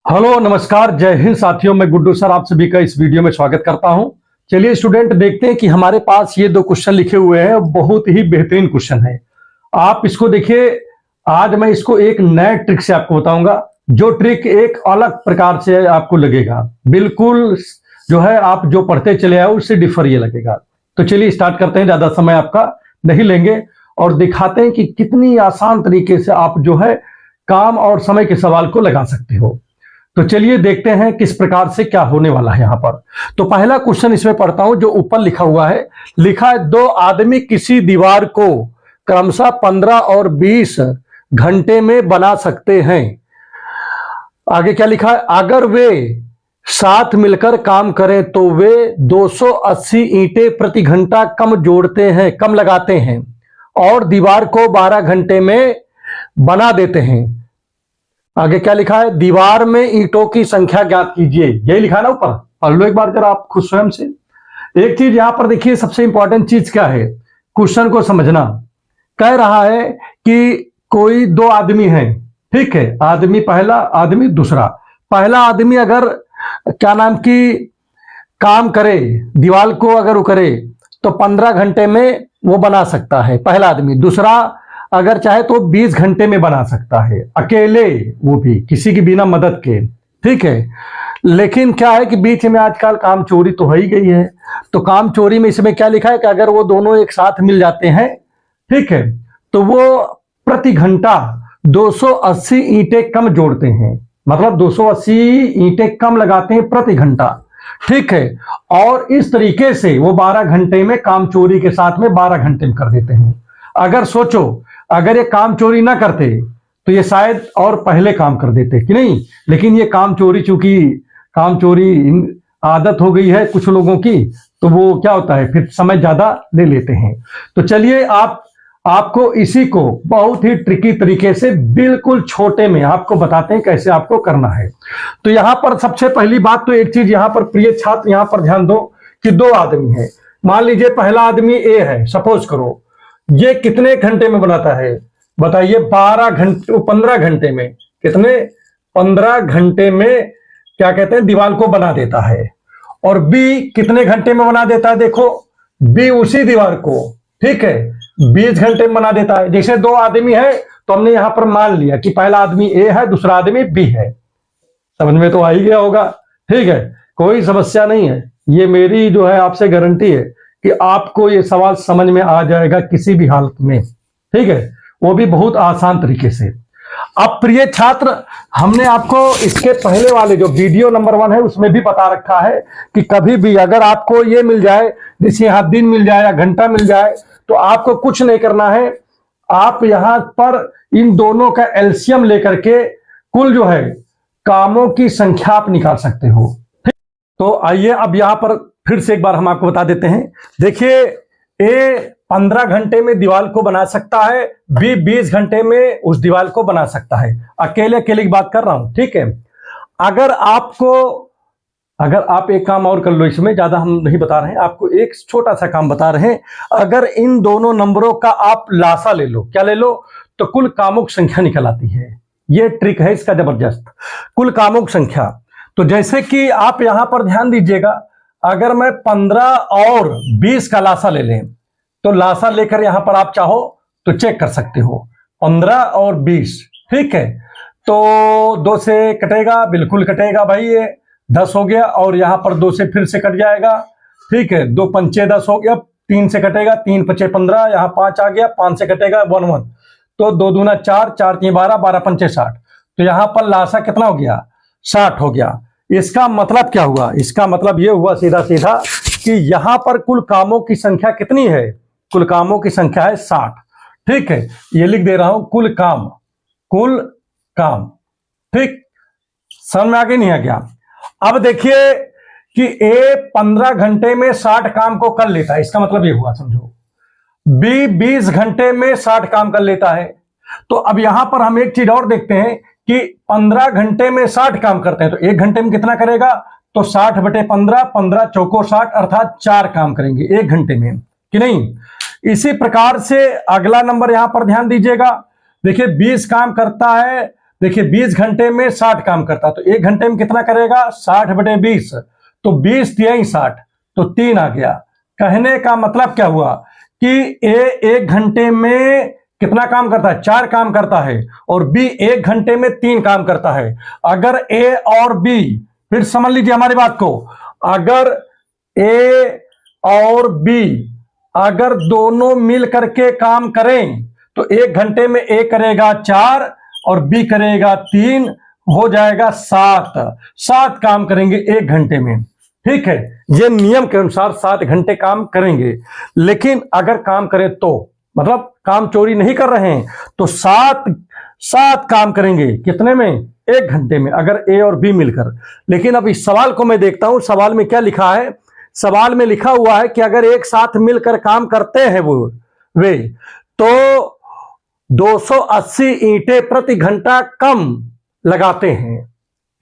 Hello नमस्कार जय हिंद साथियों, मैं गुड्डू सर आप सभी का इस वीडियो में स्वागत करता हूं। चलिए स्टूडेंट देखते हैं कि हमारे पास ये दो क्वेश्चन लिखे हुए हैं, बहुत ही बेहतरीन क्वेश्चन है। आप इसको देखिए। आज मैं इसको एक नए ट्रिक से आपको बताऊंगा, जो ट्रिक एक अलग प्रकार से आपको लगेगा, बिल्कुल जो है आप जो पढ़ते चले आए उससे डिफर ये लगेगा। तो चलिए स्टार्ट करते हैं, ज्यादा समय आपका नहीं लेंगे और दिखाते हैं कि कितनी आसान तरीके से आप जो है काम और समय के सवाल को लगा सकते हो। तो चलिए देखते हैं किस प्रकार से क्या होने वाला है यहां पर। तो पहला क्वेश्चन इसमें पढ़ता हूं, जो ऊपर लिखा हुआ है। लिखा है, दो आदमी किसी दीवार को क्रमशः 15 और 20 घंटे में बना सकते हैं। आगे क्या लिखा है, अगर वे साथ मिलकर काम करें तो वे 280 ईंटें प्रति घंटा कम लगाते हैं और दीवार को 12 घंटे में बना देते हैं। आगे क्या लिखा है, दीवार में ईंटों की संख्या ज्ञात कीजिए। यही लिखा है ना ऊपर, पढ़ लो एक बार जरा आप खुद स्वयं से। एक चीज यहां पर देखिए, सबसे इंपॉर्टेंट चीज क्या है, क्वेश्चन को समझना। कह रहा है कि कोई दो आदमी हैं, ठीक है, आदमी पहला आदमी दूसरा। पहला आदमी अगर क्या नाम की काम करे, दीवार को अगर वो करे तो 15 घंटे में वो बना सकता है पहला आदमी। दूसरा अगर चाहे तो 20 घंटे में बना सकता है, अकेले, वो भी किसी की बिना मदद के, ठीक है। लेकिन क्या है कि बीच में आजकल काम चोरी तो हो ही गई है। तो काम चोरी में इसमें क्या लिखा है कि अगर वो दोनों एक साथ मिल जाते हैं, ठीक है, तो वो प्रति घंटा 280 ईंटें कम जोड़ते हैं, मतलब 280 ईंटें कम लगाते हैं प्रति घंटा, ठीक है। और इस तरीके से वो 12 घंटे में, काम चोरी के साथ में 12 घंटे में कर देते हैं। अगर सोचो, अगर ये काम चोरी ना करते तो ये शायद और पहले काम कर देते कि नहीं। लेकिन ये काम चोरी, चूंकि काम चोरी आदत हो गई है कुछ लोगों की, तो वो क्या होता है फिर समय ज्यादा ले लेते हैं। तो चलिए आपको इसी को बहुत ही ट्रिकी तरीके से बिल्कुल छोटे में आपको बताते हैं कैसे आपको करना है। तो यहां पर सबसे पहली बात तो एक चीज यहां पर, प्रिय छात्र यहां पर ध्यान दो कि दो आदमी है। मान लीजिए पहला आदमी ए है, सपोज करो। ये कितने घंटे में बनाता है बताइए, 12 घंटे, 15 घंटे में। कितने, 15 घंटे में क्या कहते हैं, दीवार को बना देता है। और बी कितने घंटे में बना देता है, देखो बी उसी दीवार को, ठीक है, 20 घंटे में बना देता है। जैसे दो आदमी है तो हमने यहां पर मान लिया कि पहला आदमी ए है, दूसरा आदमी बी है। समझ में तो आ ही गया होगा, ठीक है, कोई समस्या नहीं है। ये मेरी जो है आपसे गारंटी है कि आपको ये सवाल समझ में आ जाएगा किसी भी हालत में, ठीक है, वो भी बहुत आसान तरीके से। अब प्रिय छात्र, हमने आपको इसके पहले वाले जो वीडियो नंबर 1 है उसमें भी बता रखा है कि कभी भी अगर आपको ये मिल जाए, जैसे यहां दिन मिल जाए या घंटा मिल जाए, तो आपको कुछ नहीं करना है। आप यहां पर इन दोनों का एलसीएम लेकर के कुल जो है कामों की संख्या आप निकाल सकते हो। तो आइए अब यहां पर फिर से एक बार हम आपको बता देते हैं। देखिए, ए 15 घंटे में दीवार को बना सकता है, बी 20 घंटे में उस दीवार को बना सकता है। अकेले अकेले की बात कर रहा हूं, ठीक है। अगर आप एक काम और कर लो, इसमें ज्यादा हम नहीं बता रहे हैं, आपको एक छोटा सा काम बता रहे हैं। अगर इन दोनों नंबरों का आप लासा ले लो, क्या ले लो, तो कुल कामों की संख्या निकल आती है। यह ट्रिक है इसका जबरदस्त, कुल कामों की संख्या। तो जैसे कि आप यहां पर ध्यान दीजिएगा, अगर मैं 15 और 20 का लासा ले लें, तो लासा लेकर यहां पर आप चाहो तो चेक कर सकते हो, 15 और 20, ठीक है। तो 2 से कटेगा, बिल्कुल कटेगा भाई, ये 10 हो गया। और यहां पर 2 से फिर से कट जाएगा, ठीक है, 2 पंचे 10 हो गया। 3 से कटेगा, 3 पचे 15, यहां 5 आ गया, 5 से कटेगा 1 1, तो 2 दूना 4, 4 3 12, 12 पंचे 60। तो यहां पर लासा कितना हो गया, 60 हो गया। इसका मतलब क्या हुआ, इसका मतलब यह हुआ सीधा सीधा कि यहां पर कुल कामों की संख्या कितनी है, कुल कामों की संख्या है 60, ठीक है। ये लिख दे रहा हूं, कुल काम, ठीक, समझ में आगे नहीं आ गया। अब देखिए कि ए 15 घंटे में 60 काम को कर लेता है, इसका मतलब ये हुआ समझो। बी 20 घंटे में 60 काम कर लेता है। तो अब यहां पर हम एक चीज और देखते हैं कि 15 घंटे में 60 काम करते हैं, तो 1 घंटे में कितना करेगा, तो 60 बटे 15, 15 चौको 60, अर्थात 4 काम करेंगे 1 घंटे में, कि नहीं। इसी प्रकार से अगला नंबर यहां पर ध्यान दीजिएगा। देखिए 20 काम करता है देखिए 20 घंटे में 60 काम करता, तो 1 घंटे में कितना करेगा? 60/20, तो 20 तिहाई 60, तो 3 आ गया। कहने का मतलब क्या हुआ कि ए 1 घंटे में कितना काम करता है? 4 काम करता है, और बी 1 घंटे में 3 काम करता है। अगर ए और बी, फिर समझ लीजिए हमारी बात को, अगर ए और बी अगर दोनों मिल करके काम करें तो 1 घंटे में ए करेगा 4 और बी करेगा 3, हो जाएगा 7 काम करेंगे 1 घंटे में। ठीक है, ये नियम के अनुसार 7 घंटे काम करेंगे। लेकिन अगर काम करें तो मतलब काम चोरी नहीं कर रहे हैं तो 7 काम करेंगे कितने में? 1 घंटे में, अगर ए और बी मिलकर। लेकिन अब इस सवाल को मैं देखता हूं, सवाल में क्या लिखा है। सवाल में लिखा हुआ है कि अगर एक साथ मिलकर काम करते हैं वे तो 280 ईंटें प्रति घंटा कम लगाते हैं।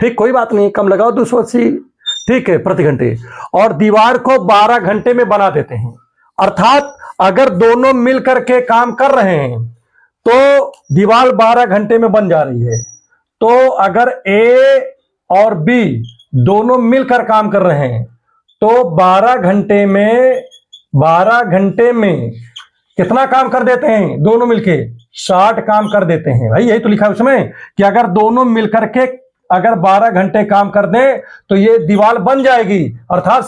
ठीक, कोई बात नहीं, कम लगाओ 280, ठीक है, प्रति घंटे, और दीवार को 12 घंटे में बना देते हैं। अर्थात अगर दोनों मिलकर के काम कर रहे हैं तो दीवार 12 घंटे में बन जा रही है। तो अगर ए और बी दोनों मिलकर काम कर रहे हैं तो 12 घंटे में कितना काम कर देते हैं दोनों मिलके? 60 काम कर देते हैं। भाई यही तो लिखा है उसमें कि अगर दोनों मिलकर के अगर 12 घंटे काम कर दें तो ये दीवार बन जाएगी, अर्थात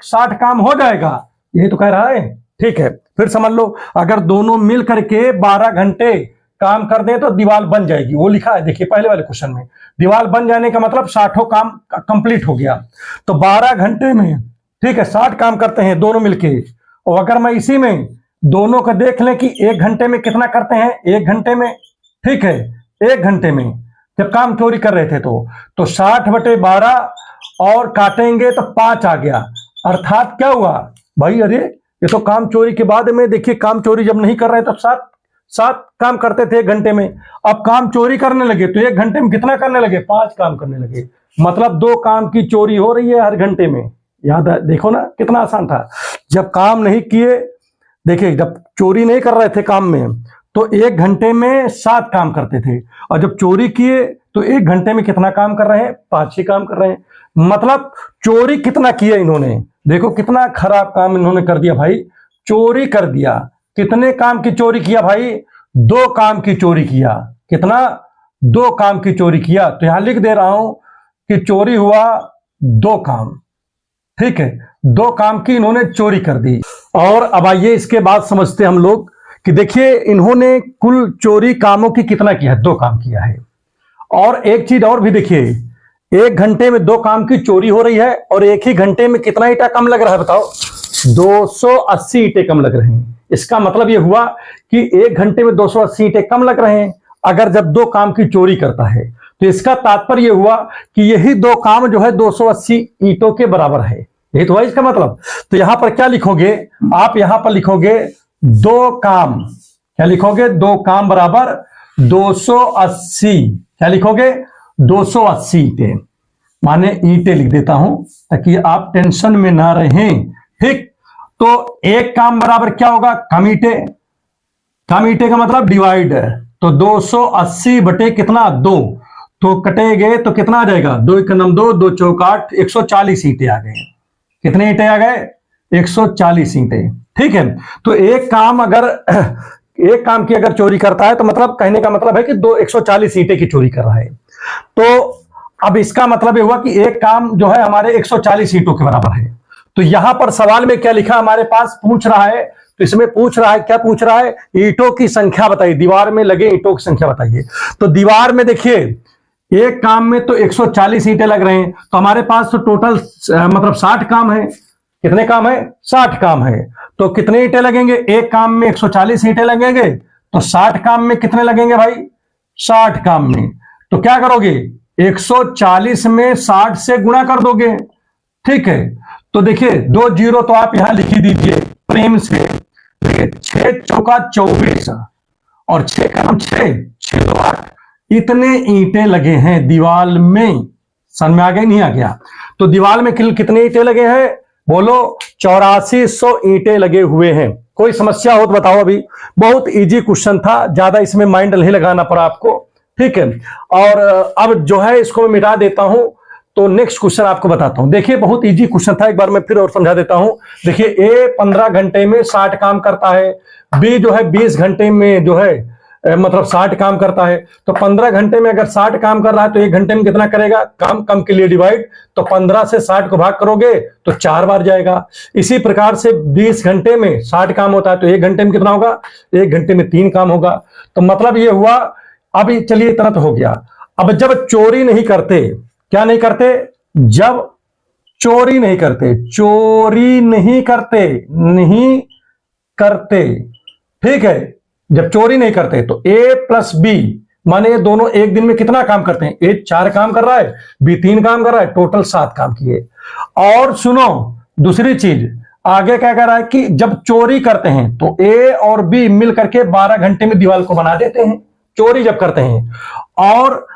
60 काम हो जाएगा। यही तो कह रहा है। ठीक है, फिर समझ लो, अगर दोनों मिल करके 12 घंटे काम कर दें तो दीवार बन जाएगी। वो लिखा है, देखिए पहले वाले क्वेश्चन में, दीवार बन जाने का मतलब 60 काम कंप्लीट हो गया। तो 12 घंटे में, ठीक है, 60 काम करते हैं दोनों मिलके। और अगर मैं इसी में दोनों का देख लें कि 1 घंटे में कितना करते हैं? 1 घंटे में, ठीक है, 1 घंटे में जब काम चोरी कर रहे थे तो 60/12 और काटेंगे तो 5 आ गया। अर्थात क्या हुआ भाई? अरे ये तो काम चोरी के बाद में, देखिए काम चोरी जब नहीं कर रहे तब 7 काम करते थे 1 घंटे में। अब काम चोरी करने लगे तो 1 घंटे में कितना करने लगे? 5 काम करने लगे। मतलब 2 काम की चोरी हो रही है हर घंटे में। याद है, देखो ना कितना आसान था। जब काम नहीं किए, देखिए जब चोरी नहीं कर रहे थे काम में तो 1 घंटे में 7 काम करते थे, और जब चोरी किए तो 1 घंटे में कितना काम कर रहे हैं? 5 ही काम कर रहे हैं। मतलब चोरी कितना किया इन्होंने? देखो कितना खराब काम इन्होंने कर दिया भाई, चोरी कर दिया। कितने काम की चोरी किया भाई? 2 काम की चोरी किया। कितना? 2 काम की चोरी किया। तो यहां लिख दे रहा हूं कि चोरी हुआ 2 काम। ठीक है, 2 काम की इन्होंने चोरी कर दी। और अब आइए इसके बाद समझते हम लोग कि देखिए इन्होंने कुल चोरी कामों की कितना किया है? 2 काम किया है। और एक चीज और भी देखिए, 1 घंटे में 2 काम की चोरी हो रही है और एक ही घंटे में कितना ईंटा कम लग रहा है बताओ? 280 ईंटें कम लग रहे हैं। इसका मतलब यह हुआ कि 1 घंटे में 280 ईंटें कम लग रहे हैं अगर जब 2 काम की चोरी करता है। तो इसका तात्पर्य यह हुआ कि यही 2 काम जो है 280 ईंटों के बराबर है। यही तो है इसका मतलब। तो यहां पर क्या लिखोगे आप? यहां पर लिखोगे 2 काम। क्या लिखोगे? 2 काम बराबर 280। क्या लिखोगे? 280 ईंटें, माने ईंटें लिख देता हूं ताकि आप टेंशन में ना रहें। ठीक, तो 1 काम बराबर क्या होगा? कम ईंटें। कम ईंटें का मतलब डिवाइड। तो 280 बटे कितना? 2, तो कटेंगे तो कितना आ जाएगा? 2 1 2, 2 चौक 8, 140 ईंटें आ गए। कितने ईंटें आ गए? 140 ईंटें। ठीक है, तो एक काम अगर एक काम की अगर चोरी करता है तो मतलब कहने का मतलब है कि 140 ईंटें की चोरी कर रहा है। तो अब इसका मतलब यह हुआ कि एक काम जो है हमारे 140 ईंटों के बराबर है। तो यहां पर सवाल में क्या लिखा हमारे पास? पूछ रहा है, तो इसमें पूछ रहा है, क्या पूछ रहा है? ईंटों की संख्या बताइए, दीवार में लगे ईंटों की संख्या बताइए। तो दीवार में देखिए एक काम में तो 140 ईंटें लग रहे हैं, तो हमारे पास तो टोटल मतलब 60 काम है। कितने काम है? 60 काम है। तो कितने ईंटें लगेंगे? एक काम में 140 ईंटें लगेंगे, तो 60 काम में कितने लगेंगे भाई? 60 काम में। तो क्या करोगे? 140 में 60 से गुणा कर दोगे। ठीक है, तो देखिए 2 जीरो तो आप यहां लिख ही दीजिए प्रेम से। देखिए 6 चौका 24 और 6 का नाम 6 2 8, इतने ईंटें लगे हैं दीवार में। समझ में आ गया? नहीं आ गया? तो दीवार में कितने ईंटें लगे हैं? बोलो 8400 ईंटें लगे हुए हैं। कोई समस्या हो तो बताओ। अभी बहुत इजी क्वेश्चन था, ज्यादा इसमें माइंड नहीं लगाना पड़ा आपको। ठीक है। और अब जो है इसको मैं मिटा देता हूं, तो नेक्स्ट क्वेश्चन आपको बताता हूं। देखिए बहुत इजी क्वेश्चन था, एक बार मैं फिर और समझा देता हूं। देखिए ए 15 घंटे में 60 काम करता है, बी जो है 20 घंटे में जो है मतलब 60 काम करता है। तो 15 घंटे में अगर 60 काम कर रहा है तो 1 घंटे में कितना करेगा? काम कम के लिए डिवाइड, तो 15 से 60 को भाग करोगे तो 4 बार जाएगा। इसी प्रकार से 20 घंटे में 60 काम होता है तो 1 घंटे में कितना होगा? 1 घंटे में 3 काम होगा। तो मतलब ये हुआ। अभी चलिए इतना तो हो गया। अब जब चोरी नहीं करते, क्या नहीं करते? जब चोरी नहीं करते, चोरी नहीं करते, नहीं करते, ठीक है। जब चोरी नहीं करते तो ए प्लस बी, माने ये दोनों एक दिन में कितना काम करते हैं? ए 4 काम कर रहा है, बी 3 काम कर रहा है, टोटल 7 काम किए। और सुनो दूसरी चीज, आगे क्या कह रहा है कि जब चोरी करते हैं तो ए और बी मिल करके 12 घंटे में दीवार को बना देते हैं। चोरी जब करते हैं और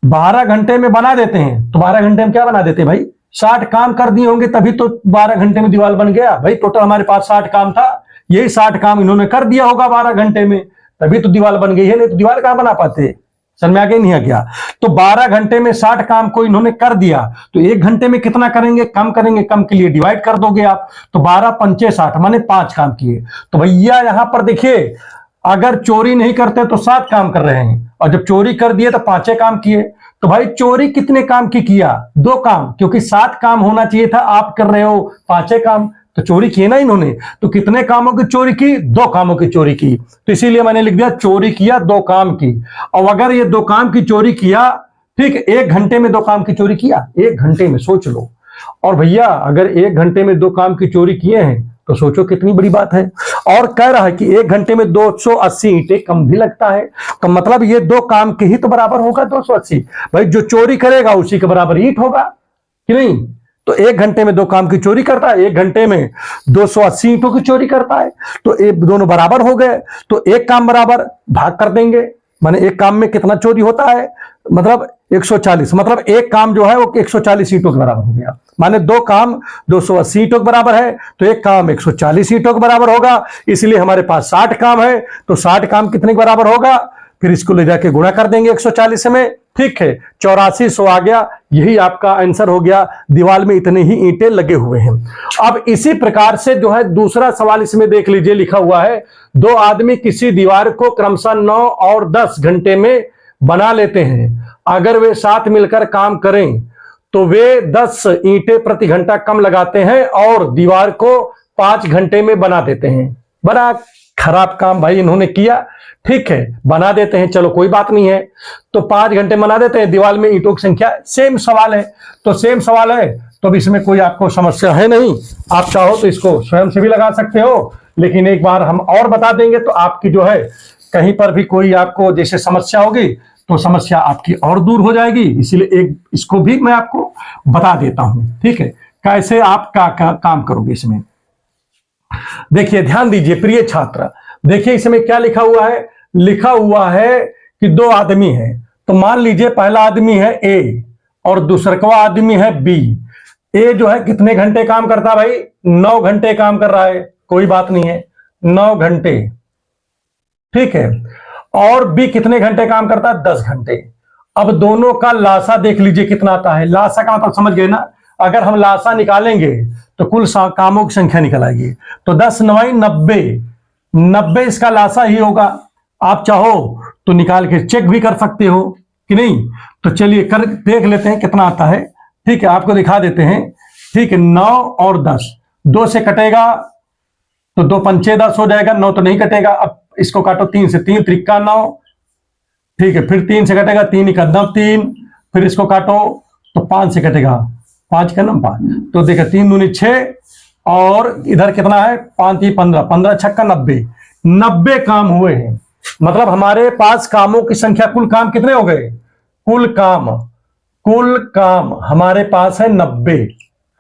12 घंटे में बना देते हैं, तो 12 घंटे में क्या बना देते हैं भाई? 60 काम कर दिए होंगे तभी तो 12 घंटे में दीवार बन गया भाई। टोटल हमारे पास 60 काम था, यही 60 काम इन्होंने कर दिया होगा 12 घंटे में, तभी तो दीवार बन गई है, नहीं तो दीवार कहां बना पाते? समझ में आगे नहीं आ गया? तो 12 घंटे में 60 काम को इन्होंने कर दिया, तो 1 घंटे में कितना करेंगे? कम करेंगे, कम के लिए डिवाइड कर दोगे आप, तो 12 पंचे 60 माने 5 काम किए। तो भैया यहां पर देखिए, अगर चोरी नहीं करते तो 7 काम कर रहे हैं, और जब चोरी कर दिए तो 5 काम किए। तो भाई चोरी कितने काम की किया? 2 काम, क्योंकि 7 काम होना चाहिए था, आप कर रहे हो 5 काम, तो चोरी किए ना इन्होंने। तो कितने कामों की चोरी की? 2 कामों की चोरी की। तो इसीलिए मैंने लिख दिया चोरी किया 2 काम की। और अगर ये 2 काम की चोरी किया, ठीक, 1 घंटे में 2 काम की चोरी किया, 1 घंटे में, सोच लो। और भैया अगर 1 घंटे में 2 काम की चोरी किए हैं तो सोचो कितनी बड़ी बात है। और कह रहा है कि 1 घंटे में 280 ईंटें कम भी लगता है, तो मतलब ये 2 काम के ही तो बराबर होगा 280। भाई जो चोरी करेगा उसी के बराबर ईंट होगा कि नहीं? तो 1 घंटे में 2 काम की चोरी करता है, 1 घंटे में 280 ईंटों की चोरी करता है, तो ये दोनों बराबर हो गए। तो एक काम बराबर भाग कर देंगे, माने एक काम में कितना चोरी होता है? मतलब 140, मतलब एक काम जो है वो 140 ईंटों के बराबर हो गया। माने 2 काम 280 ईंटों के बराबर है, तो एक काम 140 ईंटों के बराबर होगा। इसलिए हमारे पास 60 काम है, तो 60 काम कितने के बराबर होगा? फिर इसको ले जाके गुणा कर देंगे 140 में, ठीक है, 8400 आ गया। यही आपका आंसर हो गया। दीवार में इतने ही ईंटें लगे हुए हैं। अब इसी प्रकार से जो है दूसरा सवाल इसमें देख लीजिए, लिखा हुआ है 2 आदमी किसी दीवार को क्रमशः 9 और 10 घंटे में बना लेते हैं। अगर वे साथ मिलकर काम करें तो वे 10 ईंटें प्रति घंटा कम लगाते हैं और दीवार को 5 घंटे में बना देते हैं। बड़ा खराब काम भाई इन्होंने किया, ठीक है, बना देते हैं, चलो कोई बात नहीं है। तो 5 घंटे बना देते हैं, दीवार में ईंटों की संख्या सेम सवाल है, तो सेम सवाल है, तो अब इसमें कोई आपको समस्या है नहीं। आप चाहो तो इसको स्वयं से भी लगा सकते हो, लेकिन एक बार हम और बता देंगे तो आपकी जो है कहीं पर भी कोई आपको जैसे समस्या होगी तो समस्या आपकी और दूर हो जाएगी। इसीलिए एक इसको भी मैं आपको बता देता हूं, ठीक है, कैसे आप का काम करोगे इसमें। देखिए ध्यान दीजिए प्रिय छात्र, देखिए इसमें क्या लिखा हुआ है? लिखा हुआ है कि 2 आदमी हैं। तो मान लीजिए पहला आदमी है ए और दूसरा आदमी है बी। ए जो है कितने घंटे काम करता है भाई? 9 घंटे काम कर रहा है, कोई बात नहीं है, 9 घंटे, ठीक है। और बी कितने घंटे काम करता है? 10 घंटे। अब दोनों का लासा देख लीजिए कितना आता है। लासा का मतलब समझ गए ना? अगर हम लासा निकालेंगे तो कुल कामों की संख्या निकल आएगी। तो 10 9 90, 90 इसका लासा ही होगा। आप चाहो तो निकाल के चेक भी कर सकते हो कि नहीं। तो चलिए कर देख लेते हैं कितना आता है, ठीक है, आपको दिखा देते हैं, ठीक है। 9 और 10, 2 से कटेगा तो 2 पंचे 10 हो जाएगा, 9 तो नहीं कटेगा। अब इसको काटो 3 से, 3 त्रिका 9, ठीक है, फिर 3 से कटेगा, 3 का 9 3, फिर इसको काटो तो 5 से कटेगा, 5 का 9 5, तो देखो 3 दूनी 6 और इधर कितना है 5 3 15, 15 छक्का 90, 90 काम हुए हैं। मतलब हमारे पास कामों की संख्या, कुल काम कितने हो गए? कुल काम हमारे पास है 90,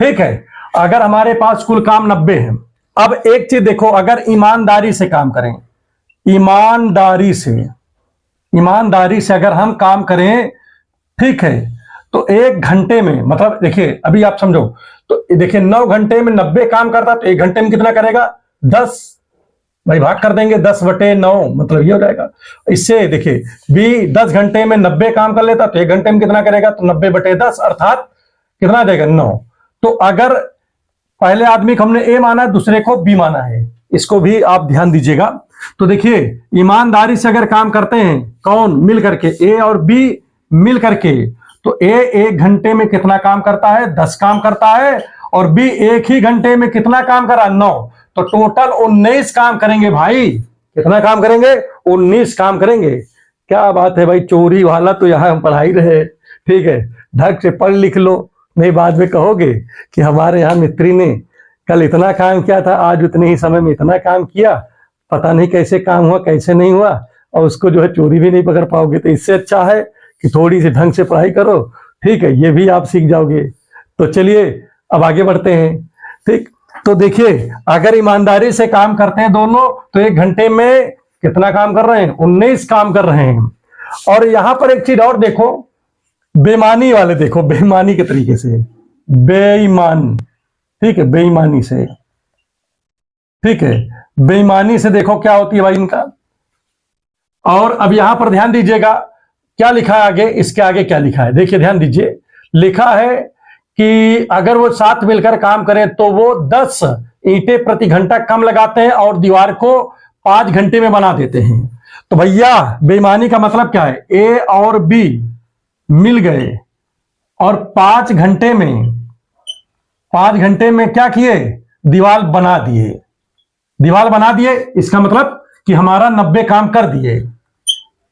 ठीक है। अगर हमारे पास कुल काम 90 है, अब एक चीज देखो, अगर ईमानदारी से काम करें, ईमानदारी से अगर हम काम करें, ठीक है, तो 1 घंटे में, मतलब देखिए अभी आप समझो, तो देखिए 9 घंटे में 90 काम करता तो 1 घंटे में कितना करेगा? 10 भाई भाग कर देंगे 10/9, मतलब ये हो जाएगा। इससे देखिए बी 10 घंटे में 90 काम कर लेता तो 1 घंटे में कितना करेगा, तो 90/10 अर्थात कितना देगा, 9। तो अगर पहले आदमी को हमने ए माना है, दूसरे को बी माना है, इसको भी आप ध्यान दीजिएगा। तो देखिए ईमानदारी से अगर काम करते हैं कौन, मिल करके, ए और बी मिल करके, तो ए 1 घंटे में कितना काम करता है, 10 काम करता है, और बी 1 ही घंटे में कितना काम करा, 9। तो टोटल 19 काम करेंगे भाई। कितना काम करेंगे, 19 काम करेंगे। क्या बात है भाई, चोरी वाला तो यहां हम पढ़ा ही रहे। ठीक है, ढंग से पढ़ लिख लो, नहीं बाद में कहोगे कि हमारे यहाँ मिस्त्री ने कल इतना काम किया था, आज उतने ही समय में इतना काम किया, पता नहीं कैसे काम हुआ कैसे नहीं हुआ, और उसको जो है चोरी भी नहीं पकड़ पाओगे। तो इससे अच्छा है कि थोड़ी सी ढंग से पढ़ाई करो। ठीक है, ये भी आप सीख जाओगे। तो चलिए अब आगे बढ़ते हैं। ठीक, तो देखिए अगर ईमानदारी से काम करते हैं दोनों, तो 1 घंटे में कितना काम कर रहे हैं, 19 काम कर रहे हैं। और यहां पर एक चीज और देखो, बेईमानी वाले देखो, बेईमानी के तरीके से, बेईमान, ठीक है, बेईमानी से, ठीक है, बेईमानी से देखो क्या होती है भाई इनका। और अब यहां पर ध्यान दीजिएगा क्या लिखा है आगे, इसके आगे क्या लिखा है, देखिए ध्यान दीजिए। लिखा है कि अगर वो साथ मिलकर काम करें तो वो 10 ईंटें प्रति घंटा कम लगाते हैं और दीवार को 5 घंटे में बना देते हैं। तो भैया बेईमानी का मतलब क्या है, ए और बी मिल गए और 5 घंटे में क्या किए, दीवार बना दिए। दीवार बना दिए इसका मतलब कि हमारा 90 काम कर दिए।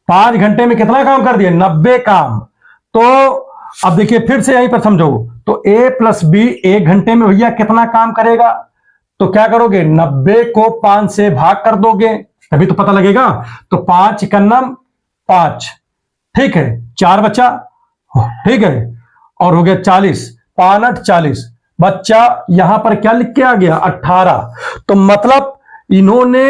5 घंटे में कितना काम कर दिए, 90 काम। तो अब देखिए फिर से यहीं पर समझो, तो ए प्लस बी 1 घंटे में भैया कितना काम करेगा, तो क्या करोगे, 90 को 5 से भाग कर दोगे तभी तो पता लगेगा। तो 5 का नम 5, ठीक है, 4 बचा, ठीक है, और हो गया 40, 5 40 बच्चा। यहां पर क्या लिख के आ गया, 18। तो मतलब इन्होंने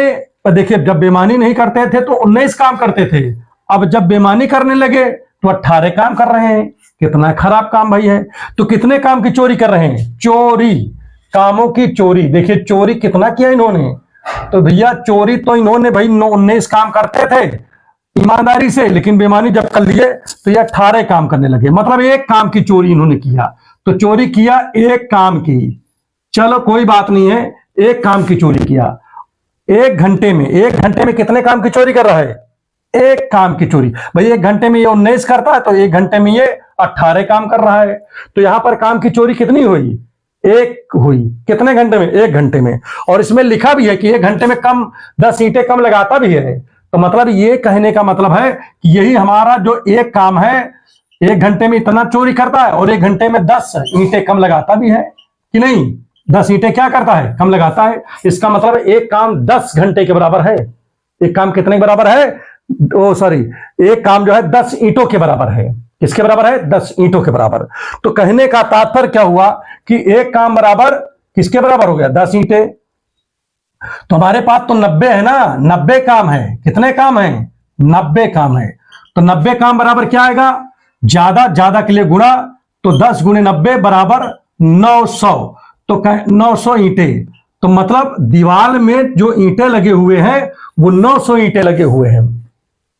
देखिए जब बेईमानी नहीं करते थे तो 19 काम करते थे, अब जब बेईमानी करने लगे तो 18 काम कर रहे हैं। कितना खराब काम भाई है। तो कितने काम की चोरी कर रहे हैं, चोरी, कामों की चोरी। देखिए चोरी कितना किया इन्होंने, तो भैया चोरी तो इन्होंने भाई 19 काम करते थे ईमानदारी से, लेकिन बेईमानी जब कर लिए तो ये 18 काम करने लगे, मतलब 1 काम की चोरी इन्होंने किया। तो चोरी किया 1 काम की, चलो कोई बात नहीं है, 1 काम की चोरी किया। 1 घंटे में कितने काम की चोरी कर रहा है, 1 काम की चोरी। भाई 1 घंटे में ये 19 करता है, तो 1 घंटे में ये 18 काम कर रहा है। तो यहां पर काम की चोरी कितनी हुई, 1 हुई। कितने घंटे में, 1 घंटे में। और इसमें लिखा भी है कि 1 घंटे में कम 10 ईंटें कम लगाता भी है। तो मतलब ये कहने का मतलब है कि यही हमारा जो 1 काम है, 1 घंटे में इतना चोरी करता है और 1 घंटे में 10 ईंटें कम लगाता भी है कि नहीं, 10 ईंटें क्या करता है, कम लगाता है। इसका मतलब 1 काम 10 घंटे के बराबर है। 1 काम कितने के बराबर है, ओ सॉरी, 1 काम जो है 10 ईंटों के बराबर है। किसके बराबर है, 10 ईंटों के बराबर। तो कहने का तात्पर्य क्या हुआ कि 1 काम बराबर किसके बराबर हो गया, 10 ईंटें। तो हमारे पास तो 90 है ना, 90 काम है। कितने काम है, 90 काम है। तो 90 काम बराबर क्या आएगा, ज्यादा के लिए गुणा, तो 10 गुणे 90 बराबर 900। तो 900 ईंटें। तो मतलब दीवार में जो ईंटें लगे हुए हैं वो 900 ईंटें लगे हुए हैं।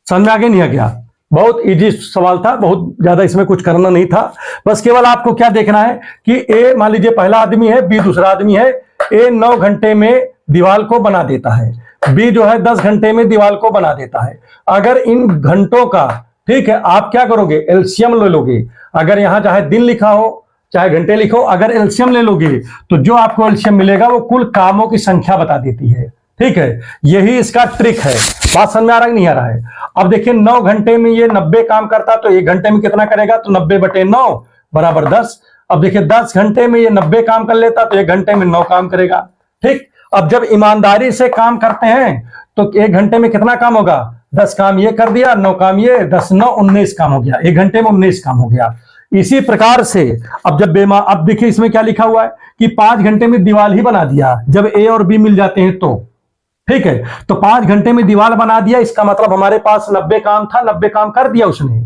समझ में आगे नहीं आ गया, बहुत इजी सवाल था, बहुत ज्यादा इसमें कुछ करना नहीं था। बस केवल आपको क्या देखना है कि ए मान लीजिए पहला आदमी है, बी दूसरा आदमी है। ए 9 घंटे में दीवार को बना देता है, बी जो है 10 घंटे में दीवार को बना देता है। अगर इन घंटों का, ठीक है, आप क्या करोगे, एलसीएम ले लोगे। अगर यहां चाहे दिन लिखा हो चाहे घंटे लिखो, अगर एलसीएम ले लोगे तो जो आपको एलसीएम मिलेगा वो कुल कामों की संख्या बता देती है। ठीक है, यही इसका ट्रिक है। बात समझ में आ रहा है नहीं आ रहा है। अब देखिए 9 घंटे में ये 90 काम करता, तो 1 घंटे में कितना करेगा, तो 90/9 बराबर 10। अब देखिए 10 घंटे में ये 90 काम कर लेता, तो 1 घंटे में 9 काम करेगा। ठीक, अब जब ईमानदारी से काम करते हैं तो 1 घंटे में कितना काम होगा, 10 काम ये कर दिया, 9 काम ये, 10 9 19 काम हो गया। 1 घंटे में 19 काम हो गया। इसी प्रकार से अब जब अब देखिए इसमें क्या लिखा हुआ है कि 5 घंटे में दीवार ही बना दिया, जब ए और बी मिल जाते हैं तो। ठीक है, तो 5 घंटे में दीवार बना दिया, इसका मतलब हमारे पास 90 काम था, 90 काम कर दिया उसने।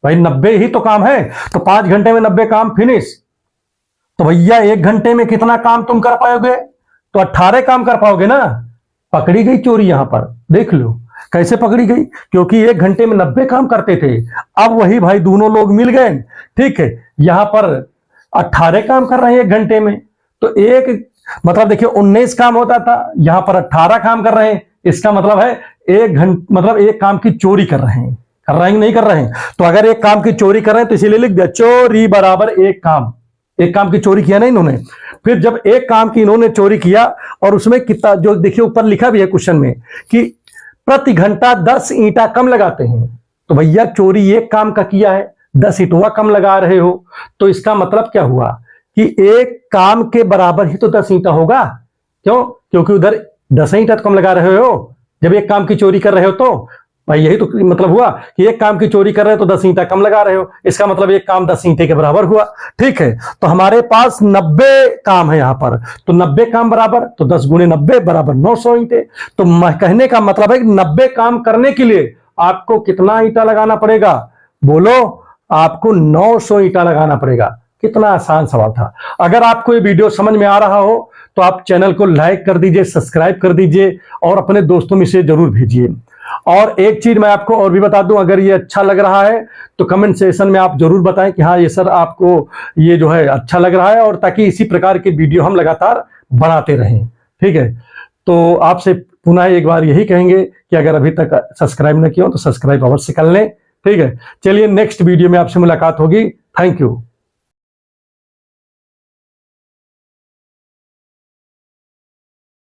भाई 90 ही तो काम है, तो 5 घंटे में 90 काम फिनिश। तो भैया 1 घंटे में कितना काम तुम कर पाओगे, तो 18 काम कर पाओगे ना। पकड़ी गई चोरी यहां पर, देख लो कैसे पकड़ी गई, क्योंकि 1 घंटे में 90 काम करते थे। अब वही भाई दोनों लोग मिल गए, ठीक है, यहां पर 18 काम कर रहे हैं 1 घंटे में। तो एक मतलब देखिए 19 काम होता था, यहां पर 18 काम कर रहे हैं। इसका मतलब है 1 घंटे मतलब एक काम की चोरी कर रहे हैं, नहीं कर रहे हैं। तो अगर एक काम की चोरी कर रहे हैं तो इसीलिए लिख दिया चोरी बराबर एक काम। एक काम की चोरी किया ना इन्होंने। फिर जब एक काम की इन्होंने चोरी किया और उसमें कितना, जो देखिए ऊपर लिखा भी है क्वेश्चन में कि प्रति घंटा 10 ईंटा कम लगाते हैं। तो भैया चोरी एक काम का किया है, 10 ईंटवा कम लगा रहे हो, तो इसका मतलब क्या हुआ कि एक काम के बराबर ही तो 10 ईंटा होगा। क्यों? क्योंकि उधर 10 ईंटा कम लगा रहे हो जब एक काम की चोरी कर रहे हो। तो भाई यही तो मतलब हुआ कि एक काम की चोरी कर रहे हो तो 10 ईंटा कम लगा रहे हो, इसका मतलब एक काम 10 ईंटे के बराबर हुआ। ठीक है, तो हमारे पास 90 काम है यहां पर, तो 90 काम बराबर तो 10 गुणे 90 बराबर 900 ईंटे। तो कहने का मतलब है कि 90 काम करने के लिए आपको कितना ईंटा लगाना पड़ेगा? बोलो, आपको 900 ईंटा लगाना पड़ेगा। कितना आसान सवाल था। अगर आपको ये वीडियो समझ में आ रहा हो तो आप चैनल को लाइक कर दीजिए, सब्सक्राइब कर दीजिए और अपने दोस्तों में से जरूर भेजिए। और एक चीज मैं आपको और भी बता दूं, अगर ये अच्छा लग रहा है तो कमेंट सेक्शन में आप जरूर बताएं कि हाँ ये सर आपको ये जो है अच्छा लग रहा है, और ताकि इसी प्रकार के वीडियो हम लगातार बनाते रहें। ठीक है, तो आपसे पुनः एक बार यही कहेंगे कि अगर अभी तक सब्सक्राइब न किया हो तो सब्सक्राइब अवश्य कर लें। ठीक है, चलिए नेक्स्ट वीडियो में आपसे मुलाकात होगी। Thank you.